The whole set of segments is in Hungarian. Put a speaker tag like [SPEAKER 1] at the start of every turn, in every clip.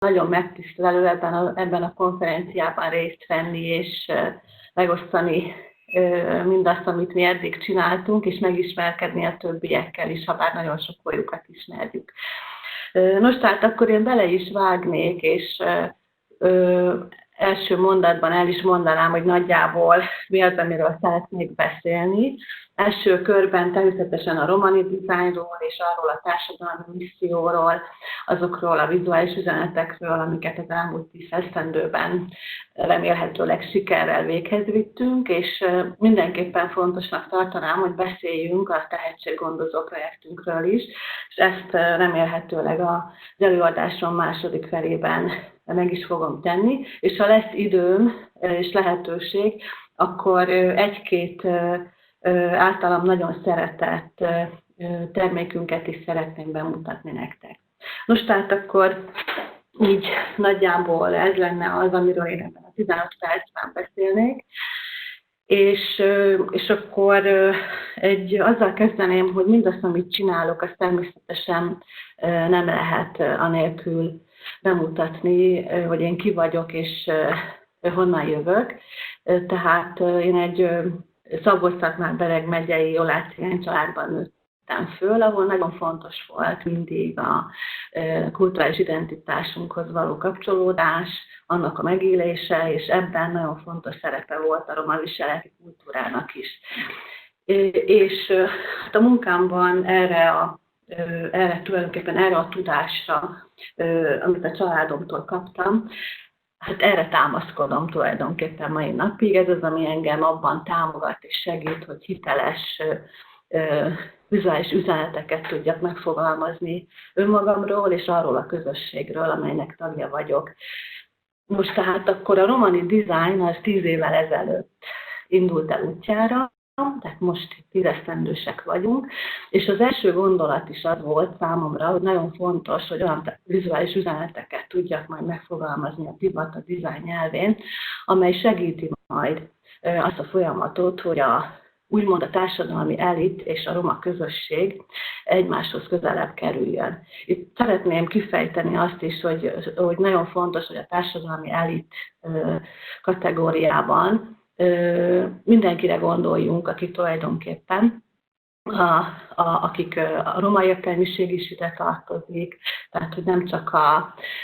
[SPEAKER 1] nagyon megtisztelő ebben a konferenciában részt venni, és megosztani mindazt, amit mi eddig csináltunk, és megismerkedni a többiekkel is, ha bár nagyon sok folyokat ismerjük. Nos, tehát akkor én bele is vágnék, és első mondatban el is mondanám, hogy nagyjából mi az, amiről szeretnék beszélni. Első körben természetesen a romani dizájnról és arról a társadalmi misszióról, azokról a vizuális üzenetekről, amiket az elmúlt 10 esztendőben remélhetőleg sikerrel véghez vittünk, és mindenképpen fontosnak tartanám, hogy beszéljünk a tehetséggondozó projektünkről is, és ezt remélhetőleg az előadásom második felében meg is fogom tenni, és ha lesz időm és lehetőség, akkor egy-két általam nagyon szeretett termékünket is szeretnénk bemutatni nektek. Nos, tehát akkor így nagyjából ez lenne az, amiről én ebben a 15 percben beszélnék. És akkor azzal kezdeném, hogy mindazt, amit csinálok, azt természetesen nem lehet anélkül bemutatni, hogy én ki vagyok és honnan jövök. Tehát én egy Szabolcs-Szatmár-Bereg megyei Oláh-cigány családban nőttem föl, ahol nagyon fontos volt mindig a kulturális identitásunkhoz való kapcsolódás, annak a megélése, és ebben nagyon fontos szerepe volt a roma viseleti kultúrának is. És hát a munkámban tulajdonképpen erre a tudásra, amit a családomtól kaptam, hát erre támaszkodom tulajdonképpen mai napig. Ez az, ami engem abban támogat és segít, hogy hiteles vizuális üzeneteket tudjak megfogalmazni önmagamról és arról a közösségről, amelynek tagja vagyok. Most tehát akkor a romani design az 10 évvel ezelőtt indult el útjára, tehát most 10 esztendősek vagyunk, és az első gondolat is az volt számomra, hogy nagyon fontos, hogy olyan vizuális üzeneteket tudjak majd megfogalmazni a divat, a design nyelvén, amely segíti majd azt a folyamatot, hogy úgymond a társadalmi elit és a roma közösség egymáshoz közelebb kerüljön. Itt szeretném kifejteni azt is, hogy nagyon fontos, hogy a társadalmi elit kategóriában mindenkire gondoljunk, aki tulajdonképpen, akik a roma értelmiség is ide tartozik, tehát hogy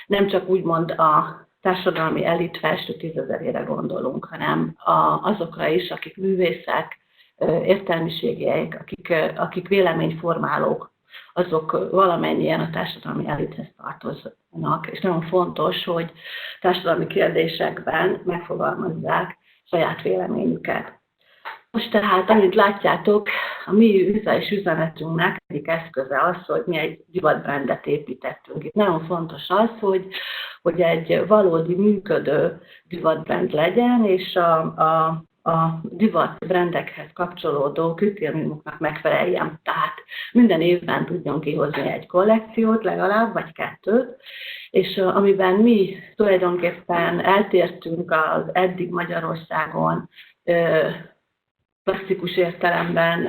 [SPEAKER 1] nem csak úgymond a társadalmi elit felső 10 000-ére gondolunk, hanem azokra is, akik művészek, értelmiségiek, akik véleményformálók, azok valamennyien a társadalmi elithez tartoznak, és nagyon fontos, hogy társadalmi kérdésekben megfogalmazzák saját véleményüket. Most tehát, amit látjátok, a mi vizuális üzenetünknek egyik eszköze az, hogy mi egy divatbrandet építettünk. Itt nagyon fontos az, hogy egy valódi működő divatbrand legyen, és a divatbrandekhez kapcsolódó kritériumoknak megfeleljen. Tehát minden évben tudjon kihozni egy kollekciót legalább, vagy 2, és amiben mi tulajdonképpen eltértünk az eddig Magyarországon klasszikus értelemben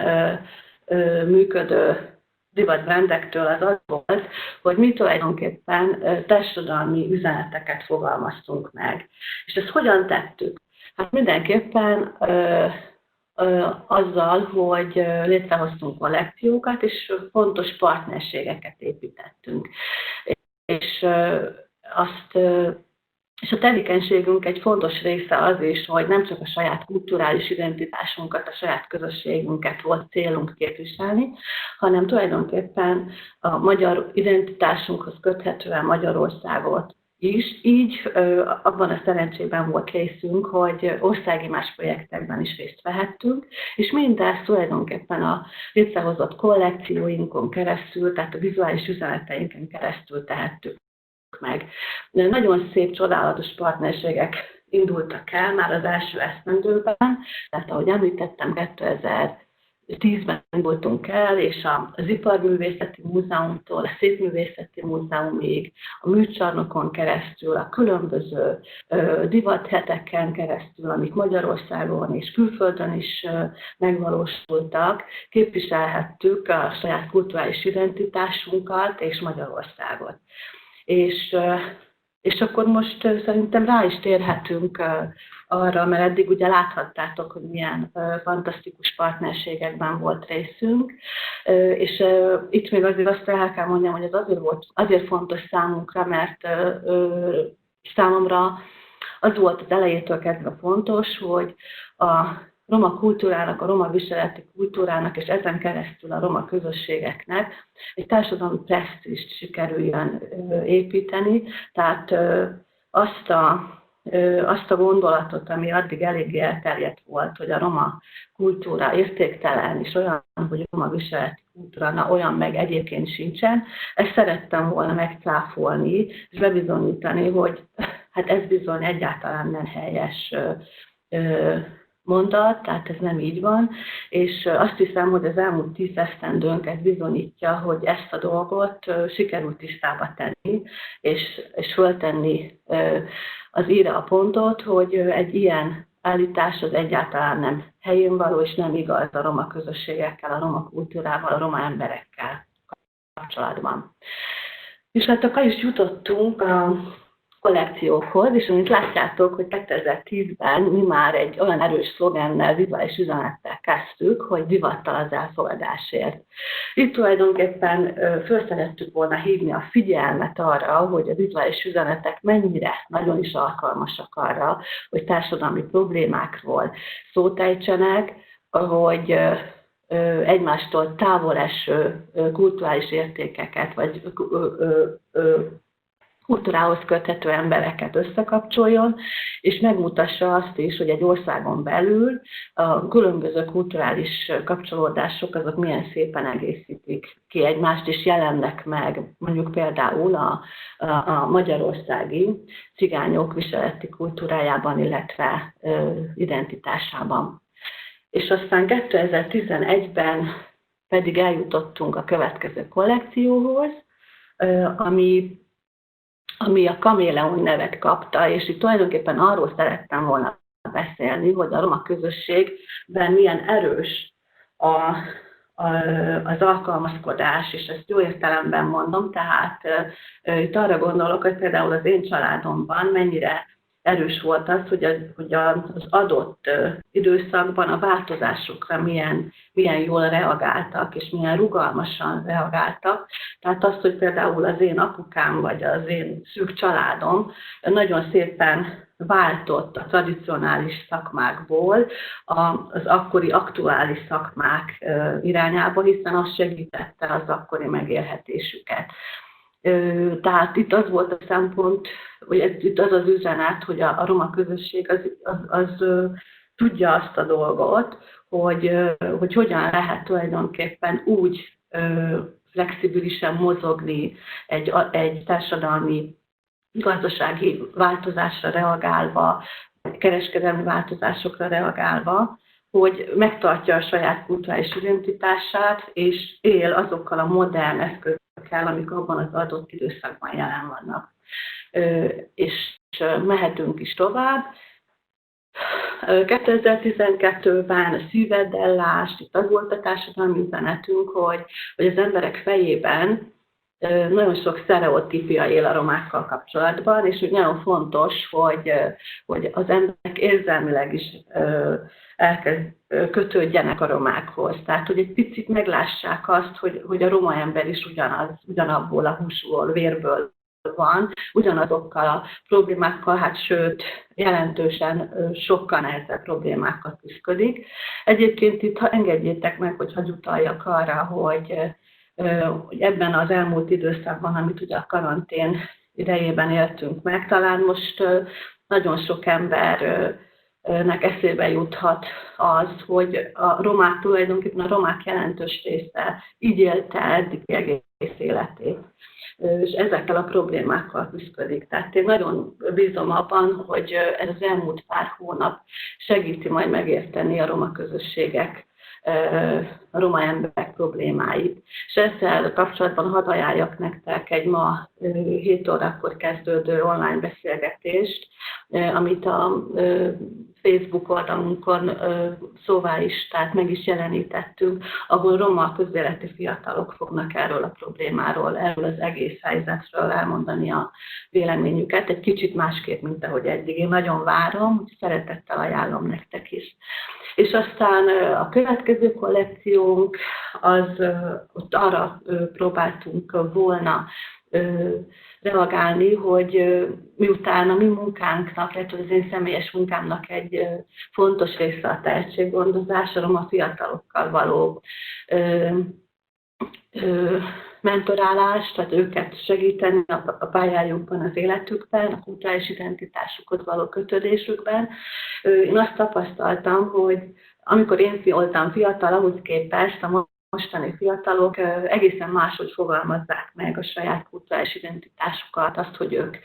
[SPEAKER 1] működő divatbrandektől, az volt, hogy mi tulajdonképpen társadalmi üzeneteket fogalmaztunk meg. És ezt hogyan tettük? Hát mindenképpen azzal, hogy létrehoztunk kollekciókat, és fontos partnerségeket építettünk. És a tevékenységünk egy fontos része az is, hogy nem csak a saját kulturális identitásunkat, a saját közösségünket volt célunk képviselni, hanem tulajdonképpen a magyar identitásunkhoz köthetően Magyarországot is. Így abban a szerencsében volt részünk, hogy országi más projektekben is részt vehettünk, és mindezt tulajdonképpen a létrehozott kollekcióinkon keresztül, tehát a vizuális üzeneteinken keresztül tehettük meg. Nagyon szép, csodálatos partnerségek indultak el már az első esztendőben, tehát ahogy említettem, 2010-ben indultunk el, és az Iparművészeti Múzeumtól a Szépművészeti Múzeumig, a Műcsarnokon keresztül, a különböző divatheteken keresztül, amik Magyarországon és külföldön is megvalósultak, képviselhettük a saját kulturális identitásunkat és Magyarországot. És És akkor most szerintem rá is térhetünk arra, mert eddig ugye láthattátok, hogy milyen fantasztikus partnerségekben volt részünk, és itt még azért azt el kell mondjam, hogy ez azért fontos számunkra, mert számomra az volt az elejétől kezdve fontos, hogy a roma kultúrának, a roma viseleti kultúrának, és ezen keresztül a roma közösségeknek egy társadalmi presztízst sikerüljön építeni, tehát azt a gondolatot, ami addig eléggé elterjedt volt, hogy a roma kultúra értéktelen, és olyan, hogy a roma viseleti kultúra, na olyan meg egyébként sincsen, ezt szerettem volna megcáfolni, és bebizonyítani, hogy hát ez bizony egyáltalán nem helyes mondat, tehát ez nem így van, és azt hiszem, hogy az elmúlt 10 esztendőnk ez bizonyítja, hogy ezt a dolgot sikerült tisztába tenni, és föltenni az íre a pontot, hogy egy ilyen állítás az egyáltalán nem helyén való, és nem igaz a roma közösségekkel, a roma kultúrával, a roma emberekkel kapcsolatban. És hát akkor is jutottunk a kollekciókhoz, és amit látjátok, hogy 2010-ben mi már egy olyan erős szlogennel, vizuális üzenettel kezdtük, hogy divattal az elfogadásért. Itt tulajdonképpen föl szerettük volna hívni a figyelmet arra, hogy a vizuális üzenetek mennyire nagyon is alkalmasak arra, hogy társadalmi problémákról szót ejtsenek, hogy egymástól távol eső kulturális értékeket, vagy kultúrához köthető embereket összekapcsoljon, és megmutassa azt is, hogy egy országon belül a különböző kulturális kapcsolódások azok milyen szépen egészítik ki egymást, és jelennek meg mondjuk például a magyarországi cigányok viseleti kultúrájában, illetve identitásában. És aztán 2011-ben pedig eljutottunk a következő kollekcióhoz, ami a Kaméleon nevet kapta, és itt tulajdonképpen arról szerettem volna beszélni, hogy a roma közösségben milyen erős az alkalmazkodás, és ezt jó értelemben mondom, tehát itt arra gondolok, hogy például az én családomban mennyire erős volt az, hogy az adott időszakban a változásokra milyen jól reagáltak, és milyen rugalmasan reagáltak. Tehát az, hogy például az én apukám, vagy az én szűk családom nagyon szépen váltott a tradicionális szakmákból az akkori aktuális szakmák irányába, hiszen az segítette az akkori megélhetésüket. Tehát itt az volt a szempont, vagy itt az az üzenet, hogy a roma közösség az tudja azt a dolgot, hogy hogyan lehet tulajdonképpen úgy flexibilisen mozogni egy társadalmi, gazdasági változásra reagálva, kereskedelmi változásokra reagálva, hogy megtartja a saját kulturális identitását, és él azokkal a modern eszközökkel, amik abban az adott időszakban jelen vannak. És mehetünk is tovább. 2012-ben a szívedellás, itt az volt a társadalmi üzenetünk, hogy az emberek fejében nagyon sok sztereotípia él a romákkal kapcsolatban, és hogy nagyon fontos, hogy az emberek érzelmileg is kötődjenek a romákhoz. Tehát, hogy egy picit meglássák azt, hogy a roma ember is ugyanabból a húsból, vérből van, ugyanazokkal a problémákkal, hát sőt, jelentősen sokkal nehezebb problémákkal küzdik. Egyébként itt engedjétek meg, hogy hadd utaljak arra, hogy ebben az elmúlt időszakban, amit ugye a karantén idejében éltünk meg, talán most nagyon sok embernek eszébe juthat az, hogy a romák tulajdonképpen a romák jelentős része így élte eddig egész életét, és ezekkel a problémákkal küzdik. Tehát én nagyon bízom abban, hogy ez az elmúlt pár hónap segíti majd megérteni a roma közösségek a roma emberek problémáit. És ezzel kapcsolatban hadd ajánljak nektek egy ma 7 órakor kezdődő online beszélgetést, amit a Facebook oldalunkon szóvá is, tehát meg is jelenítettünk, ahol roma közéleti fiatalok fognak erről a problémáról, erről az egész helyzetről elmondani a véleményüket, egy kicsit másképp, mint ahogy eddig. Én nagyon várom, szeretettel ajánlom nektek is. És aztán a következő kollekciónk, ott arra próbáltunk volna reagálni, hogy miután a mi munkánknak, illetve az én személyes munkámnak egy fontos része a tehetséggondozás, a roma fiatalokkal való mentorálás, tehát őket segíteni a pályájukban, az életükben, a kulturális identitásukhoz való kötődésükben. Én azt tapasztaltam, hogy amikor én voltam fiatal, ahhoz képest a mostani fiatalok egészen máshogy fogalmazzák meg a saját kulturális identitásukat, azt, hogy ők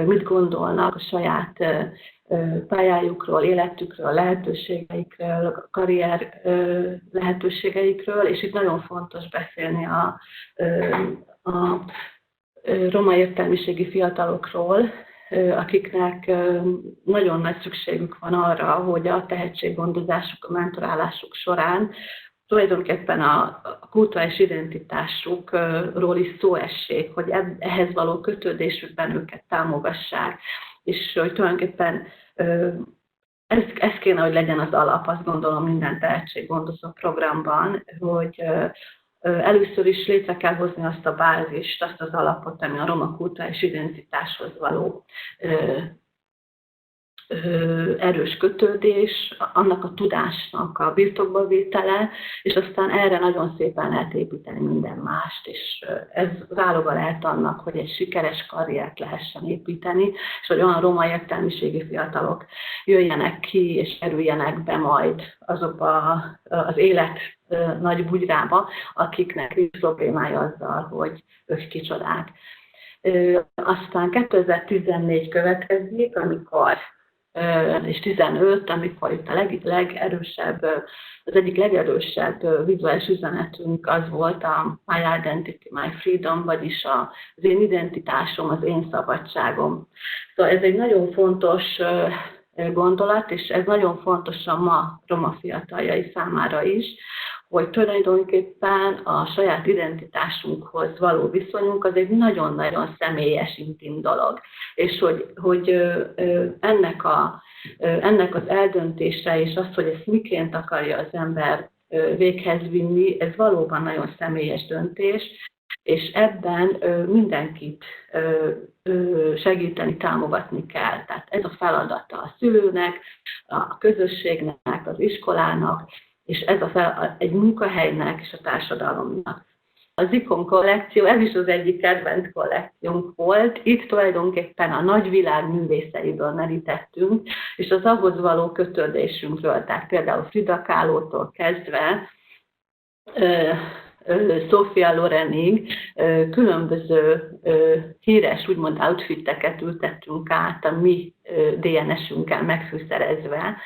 [SPEAKER 1] mit gondolnak a saját pályájukról, életükről, lehetőségeikről, karrier lehetőségeikről, és itt nagyon fontos beszélni a roma értelmiségi fiatalokról, akiknek nagyon nagy szükségük van arra, hogy a tehetséggondozásuk, a mentorálásuk során tulajdonképpen a kulturális identitásukról is szó essék, hogy ehhez való kötődésükben őket támogassák, és hogy tulajdonképpen ez kéne, hogy legyen az alap, azt gondolom minden tehetséggondozó programban, hogy először is létre kell hozni azt a bázist, azt az alapot, ami a roma kulturális identitáshoz való erős kötődés, annak a tudásnak a birtokba vétele, és aztán erre nagyon szépen lehet építeni minden mást, és ez záloga lehet annak, hogy egy sikeres karriert lehessen építeni, és hogy olyan roma értelmiségi fiatalok jöjjenek ki, és kerüljenek be majd azokba az élet nagy bugyrába, akiknek nincs problémája azzal, hogy ők kicsodák. Aztán 2014 következik, és 15, amikor itt a legerősebb, az egyik legerősebb vizuális üzenetünk az volt a My Identity, My Freedom, vagyis az én identitásom, az én szabadságom. Szóval ez egy nagyon fontos gondolat, és ez nagyon fontos a ma roma fiataljai számára is, hogy tulajdonképpen a saját identitásunkhoz való viszonyunk az egy nagyon-nagyon személyes, intim dolog. És hogy ennek az eldöntése és az, hogy ezt miként akarja az ember véghez vinni, ez valóban nagyon személyes döntés, és ebben mindenkit segíteni, támogatni kell. Tehát ez a feladata a szülőnek, a közösségnek, az iskolának, és ez egy munkahelynek és a társadalomnak. Az Ikon kollekció, ez is az egyik kedvenc kollekciónk volt, itt tulajdonképpen a nagyvilág művészeiből merítettünk, és az ahhoz való kötődésünkről, tehát például Frida Kahlótól kezdve Sophia Lorenig különböző híres, úgymond outfiteket ültettünk át a mi DNS-ünkkel megfűszerezve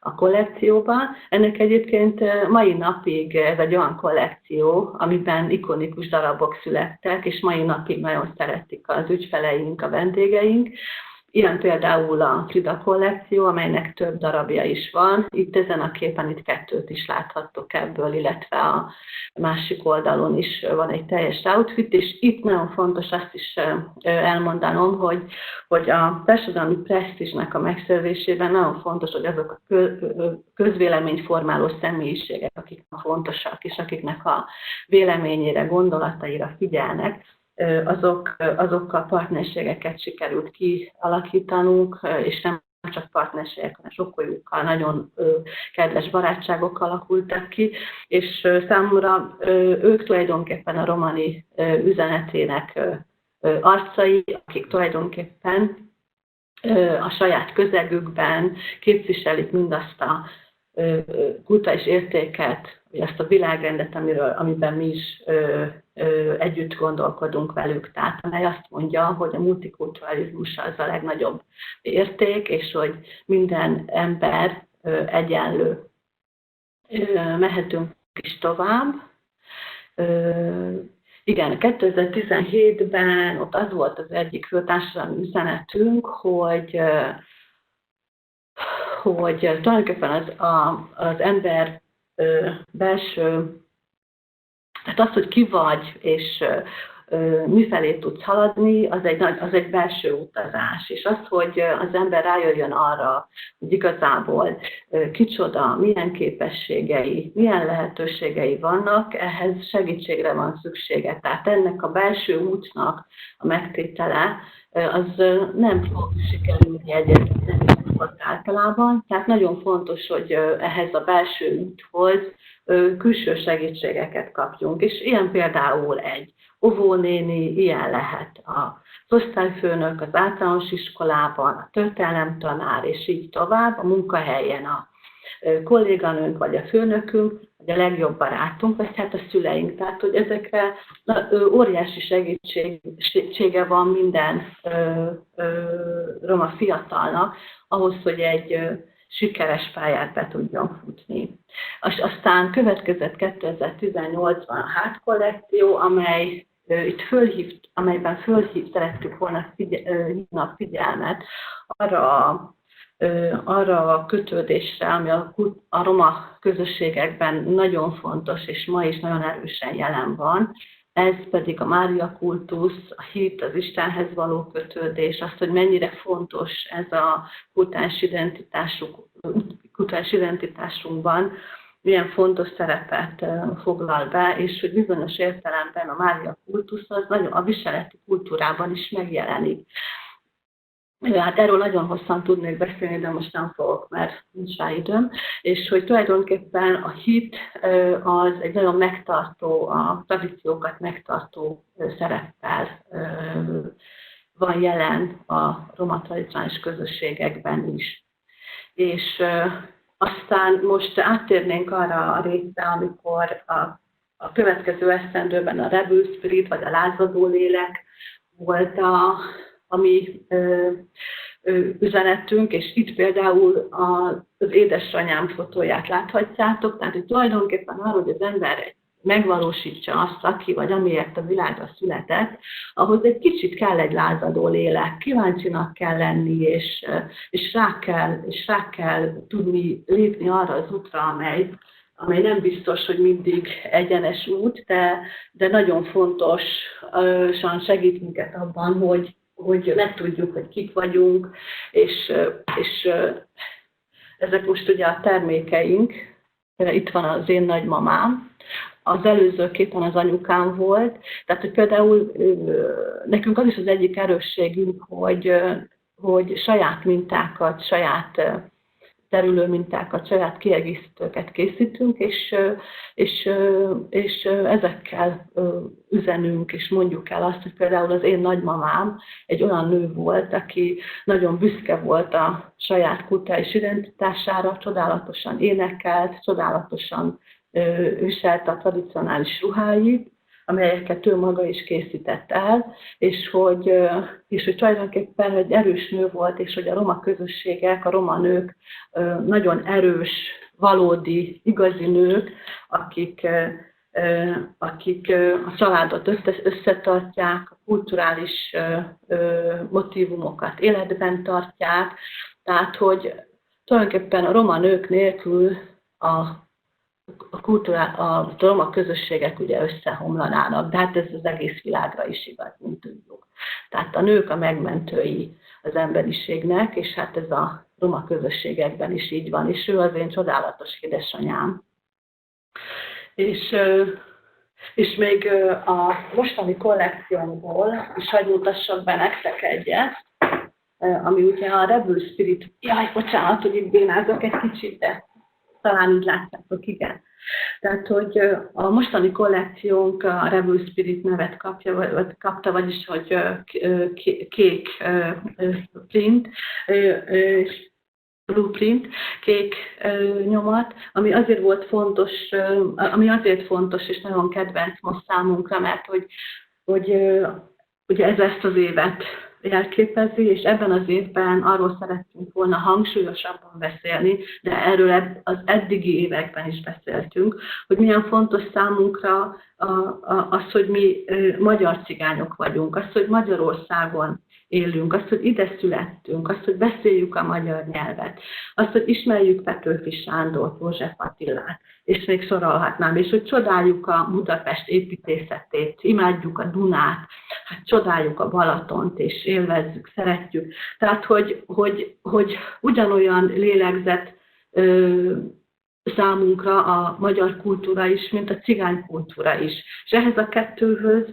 [SPEAKER 1] a kollekcióba. Ennek egyébként mai napig ez egy olyan kollekció, amiben ikonikus darabok születtek, és mai napig nagyon szeretik az ügyfeleink, a vendégeink. Ilyen például a Frida kollekció, amelynek több darabja is van. Itt ezen a képen itt 2 is láthattok ebből, illetve a másik oldalon is van egy teljes outfit, és itt nagyon fontos azt is elmondanom, hogy a társadalmi presztízsnek a megszerzésében nagyon fontos, hogy azok a közvéleményformáló személyiségek, akik fontosak, és akiknek a véleményére, gondolataira figyelnek, azokkal partnerségeket sikerült kialakítanunk, és nem csak partnerségek, hanem sokkoljukkal, nagyon kedves barátságok alakultak ki, és számomra ők tulajdonképpen a romani üzenetének arcai, akik tulajdonképpen a saját közegükben képviselik mindazt a kulturális értéket, vagy azt a világrendet, amiben mi is együtt gondolkodunk velük. Tehát amely azt mondja, hogy a multikulturalizmus az a legnagyobb érték, és hogy minden ember egyenlő. Mehetünk is tovább. Igen, 2017-ben ott az volt az egyik fő társadalmi üzenetünk, hogy tulajdonképpen az ember belső, tehát az, hogy ki vagy, és mifelé tudsz haladni, az egy belső utazás. És az, hogy az ember rájöjjön arra, hogy igazából kicsoda, milyen képességei, milyen lehetőségei vannak, ehhez segítségre van szüksége. Tehát ennek a belső útnak a megtétele, az nem fog sikerülni egyetlen általában. Tehát nagyon fontos, hogy ehhez a belső úthoz külső segítségeket kapjunk. És ilyen például egy óvónéni, ilyen lehet az osztályfőnök az általános iskolában, a történelemtanár, és így tovább, a munkahelyen a kolléganőnk, vagy a főnökünk, vagy a legjobb barátunk, vagy hát a szüleink. Tehát, hogy ezekre óriási segítsége van minden roma fiatalnak, ahhoz, hogy egy sikeres pályát be tudjon futni. Aztán következett 2018-ban a HÁT kollekció, amelyben szerettük volna hívni a figyelmet arra a kötődésre, ami a roma közösségekben nagyon fontos, és ma is nagyon erősen jelen van. Ez pedig a Mária kultusz, a hit, az Istenhez való kötődés, az, hogy mennyire fontos ez a kulturális identitásunkban, milyen fontos szerepet foglal be, és hogy bizonyos értelemben a Mária kultusz az nagyon a viseleti kultúrában is megjelenik. Hát erről nagyon hosszan tudnék beszélni, de most nem fogok, mert nincs rá időm. És hogy tulajdonképpen a hit az egy nagyon megtartó, a tradíciókat megtartó szereppel van jelen a roma tradicionális közösségekben is. És aztán most áttérnénk arra a részre, amikor a következő esztendőben a Rebel Spirit, vagy a lázadó lélek volt a mi üzenetünk, és itt például az édesanyám fotóját láthatjátok, tehát hogy tulajdonképpen arra, hogy az ember megvalósítsa azt, aki vagy amiért a világra született, ahhoz egy kicsit kell egy lázadó lélek, kíváncsinak kell lenni, és rá kell tudni lépni arra az útra, amely nem biztos, hogy mindig egyenes út, de nagyon fontosan segít minket abban, hogy megtudjuk, hogy kik vagyunk, és ezek most ugye a termékeink. Itt van az én nagymamám, az előző képen az anyukám volt, tehát hogy például nekünk az is az egyik erősségünk, hogy saját mintákat, saját terülő mintákat, saját kiegészítőket készítünk, és ezekkel üzenünk, és mondjuk el azt, hogy például az én nagymamám egy olyan nő volt, aki nagyon büszke volt a saját kulturális identitására, csodálatosan énekelt, csodálatosan viselte a tradicionális ruháit, amelyeket ő maga is készített el, és hogy tulajdonképpen egy erős nő volt, és hogy a roma közösségek, a roma nők nagyon erős, valódi, igazi nők, akik a családot összetartják, a kulturális motívumokat életben tartják, tehát hogy tulajdonképpen a roma nők nélkül a roma közösségek ugye összeomlanának, de hát ez az egész világra is igaz, mint tudjuk. Tehát a nők a megmentői az emberiségnek, és hát ez a roma közösségekben is így van, és ő az én csodálatos édesanyám. És még a mostani kollekciómból is hadd mutassak be nektek egyet, ami ugye a Rebel Spirit, bocsánat, hogy itt bénázok egy kicsit, de talán így látjátok, igen. Tehát, hogy a mostani kollekciónk a Rebel Spirit nevet kapta, vagyis, hogy kék print, blueprint, kék nyomat, ami azért fontos és nagyon kedvenc most számunkra, mert hogy ugye ez ezt az évet jelképezi, és ebben az évben arról szerettünk volna hangsúlyosabban beszélni, de erről az eddigi években is beszéltünk, hogy milyen fontos számunkra az, hogy mi magyar cigányok vagyunk, az, hogy Magyarországon élünk, azt, hogy ide születtünk, azt, hogy beszéljük a magyar nyelvet, azt, hogy ismerjük Petőfi Sándort, József Attilát, és még sorolhatnám, és hogy csodáljuk a Budapest építészetét, imádjuk a Dunát, hát csodáljuk a Balatont, és élvezzük, szeretjük. Tehát, hogy ugyanolyan lélegzet számunkra a magyar kultúra is, mint a cigány kultúra is. És ehhez a kettőhöz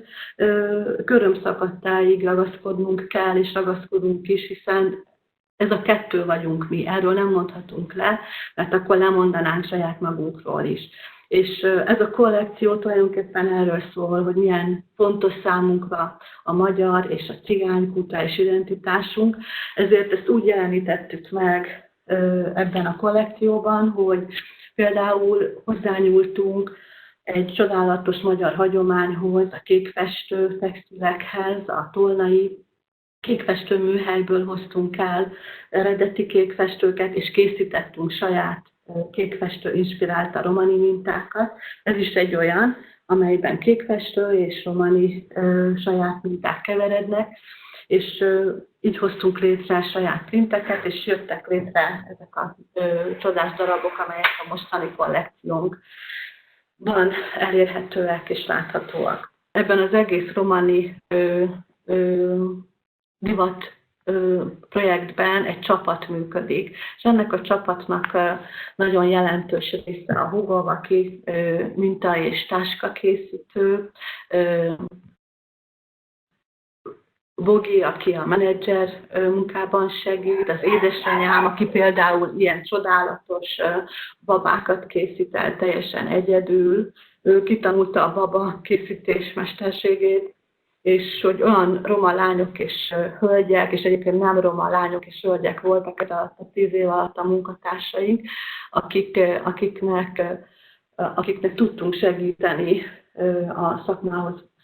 [SPEAKER 1] körömszakadtáig ragaszkodnunk kell, és ragaszkodunk is, hiszen ez a kettő vagyunk mi, erről nem mondhatunk le, mert akkor lemondanánk saját magunkról is. És ez a kollekció tulajdonképpen erről szól, hogy milyen fontos számunkra a magyar és a cigány kulturális identitásunk, ezért ezt úgy jelenítettük meg ebben a kollekcióban, hogy például hozzányúltunk egy csodálatos magyar hagyományhoz, a kékfestő textilekhez, a tolnai kékfestő műhelyből hoztunk el eredeti kékfestőket, és készítettünk saját kékfestő inspirálta romani mintákat. Ez is egy olyan, amelyben kékfestő és romani saját minták keverednek, és így hoztunk létre saját printeket, és jöttek létre ezek a csodás darabok, amelyek a mostani kollekciónkban elérhetőek és láthatóak. Ebben az egész romani divat projektben egy csapat működik, és ennek a csapatnak nagyon jelentős része a Hugovaki minta és táska készítő, Bogi, aki a menedzser munkában segít, az édesanyám, aki például ilyen csodálatos babákat készít el teljesen egyedül, ő kitanulta a baba készítés mesterségét, és hogy olyan roma lányok és hölgyek, és egyébként nem roma lányok és hölgyek voltak ez alatt a 10 év alatt a munkatársaink, akiknek tudtunk segíteni a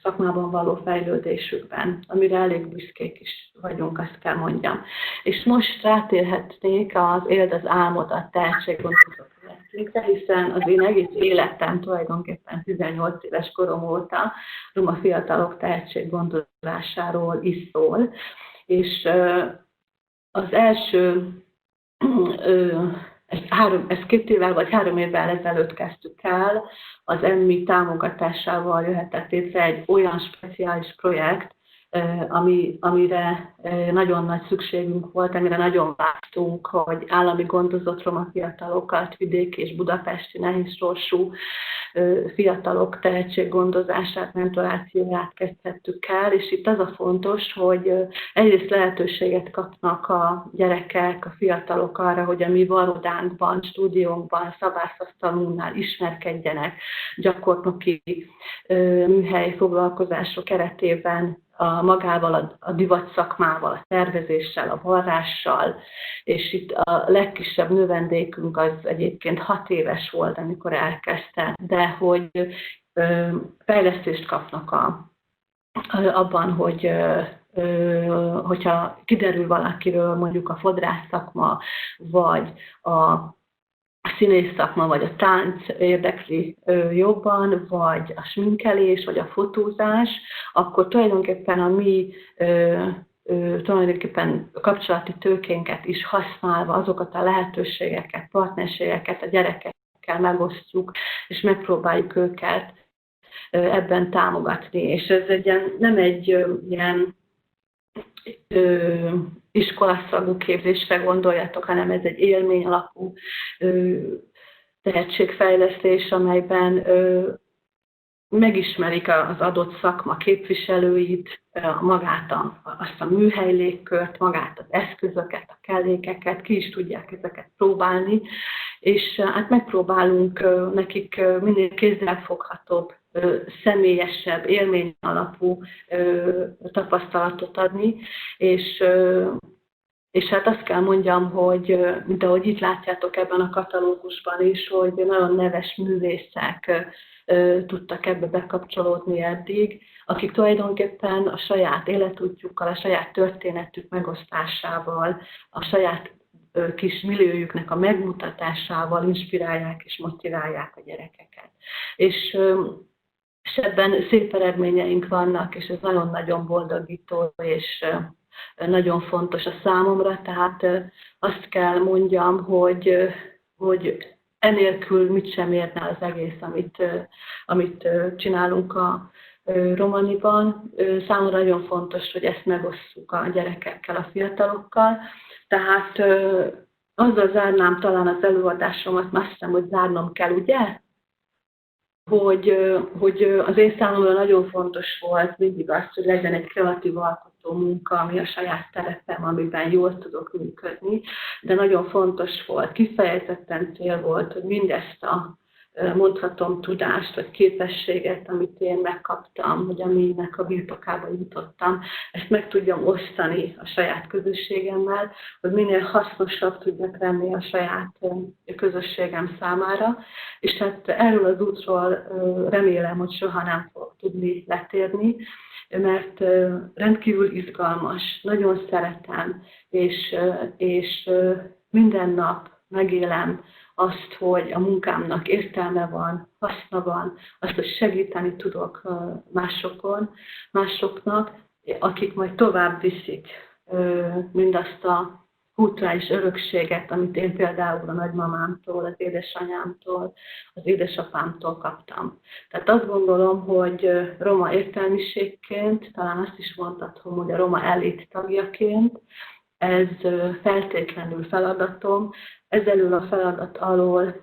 [SPEAKER 1] szakmában való fejlődésükben, amire elég büszkék is vagyunk, azt kell mondjam. És most rátérhetnék az Éld az álmodat tehetséggondozó projektünkre, hiszen az én egész életem tulajdonképpen 18 éves korom óta roma fiatalok tehetséggondozásáról is szól. És az első ezt 2 évvel vagy 3 évvel ezelőtt kezdtük el, az EMMI támogatásával jöhetett létre egy olyan speciális projekt, amire nagyon nagy szükségünk volt, amire nagyon vártunk, hogy állami gondozott roma fiatalokat, vidéki és budapesti nehézsorsú fiatalok tehetséggondozását, mentorációját kezdhettük el, és itt az a fontos, hogy egyrészt lehetőséget kapnak a gyerekek, a fiatalok arra, hogy a mi varodánkban, stúdiónkban, szabászasztalunknál ismerkedjenek gyakornoki műhely foglalkozások keretében magával, a divat szakmával, a tervezéssel, a varrással, és itt a legkisebb növendékünk az egyébként 6 éves volt, amikor elkezdte, de hogy fejlesztést kapnak abban, hogyha kiderül valakiről mondjuk a fodrász szakma, vagy a színész szakma, vagy a tánc érdekli jobban, vagy a sminkelés, vagy a fotózás, akkor tulajdonképpen a mi kapcsolati tőkénket is használva azokat a lehetőségeket, partnerségeket a gyerekekkel megosztjuk, és megpróbáljuk őket ebben támogatni. És ez nem egy ilyen iskolaszagú képzésre gondoljatok, hanem ez egy élmény alapú tehetségfejlesztés, amelyben megismerik az adott szakma képviselőit, magát azt a műhely légkört, magát az eszközöket, a kellékeket, ki is tudják ezeket próbálni, és hát megpróbálunk nekik minél kézzelfoghatóbb, személyesebb, élmény alapú tapasztalatot adni, és hát azt kell mondjam, hogy mint ahogy itt látjátok ebben a katalógusban is, hogy nagyon neves művészek tudtak ebbe bekapcsolódni eddig. akik tulajdonképpen a saját életútjukkal, a saját történetük megosztásával, a saját kis milliójuknak a megmutatásával inspirálják és motiválják a gyerekeket. És ebben szép eredményeink vannak, és ez nagyon-nagyon boldogító, és nagyon fontos a számomra, tehát azt kell mondjam, hogy enélkül mit sem érne az egész, amit csinálunk a Romaniban. Számomra nagyon fontos, hogy ezt megosszuk a gyerekekkel, a fiatalokkal. Tehát azzal zárnám talán az előadásomat, azt hiszem, hogy zárnom kell, ugye? Hogy az én számomra nagyon fontos volt mindig az, hogy legyen egy kreatív alkotó munka, ami a saját terepem, amiben jól tudok működni, de nagyon fontos volt, kifejezetten cél volt, hogy mindezt a mondhatom tudást, vagy képességet, amit én megkaptam, vagy aminek a birtokába jutottam, ezt meg tudjam osztani a saját közösségemmel, hogy minél hasznosabb tudjak lenni a saját közösségem számára, és hát erről az útról remélem, hogy soha nem fogok tudni letérni, mert rendkívül izgalmas, nagyon szeretem, és minden nap megélem azt, hogy a munkámnak értelme van, haszna van, azt, hogy segíteni tudok másoknak, akik majd tovább viszik mindazt a kulturális örökséget, amit én például a nagymamámtól, az édesanyámtól, az édesapámtól kaptam. Tehát azt gondolom, hogy roma értelmiségként, talán azt is mondhatom, hogy a roma elit tagjaként, ez feltétlenül feladatom, ezelől a feladat alól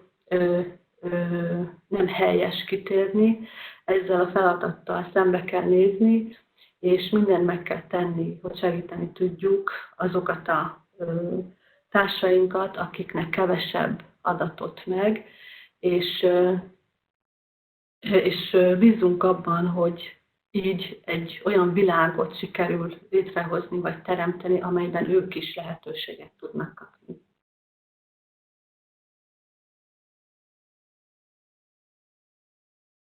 [SPEAKER 1] nem helyes kitérni, ezzel a feladattal szembe kell nézni, és mindent meg kell tenni, hogy segíteni tudjuk azokat a társainkat, akiknek kevesebb adatot meg, és bízunk abban, hogy így egy olyan világot sikerül létrehozni vagy teremteni, amelyben ők is lehetőséget tudnak kapni.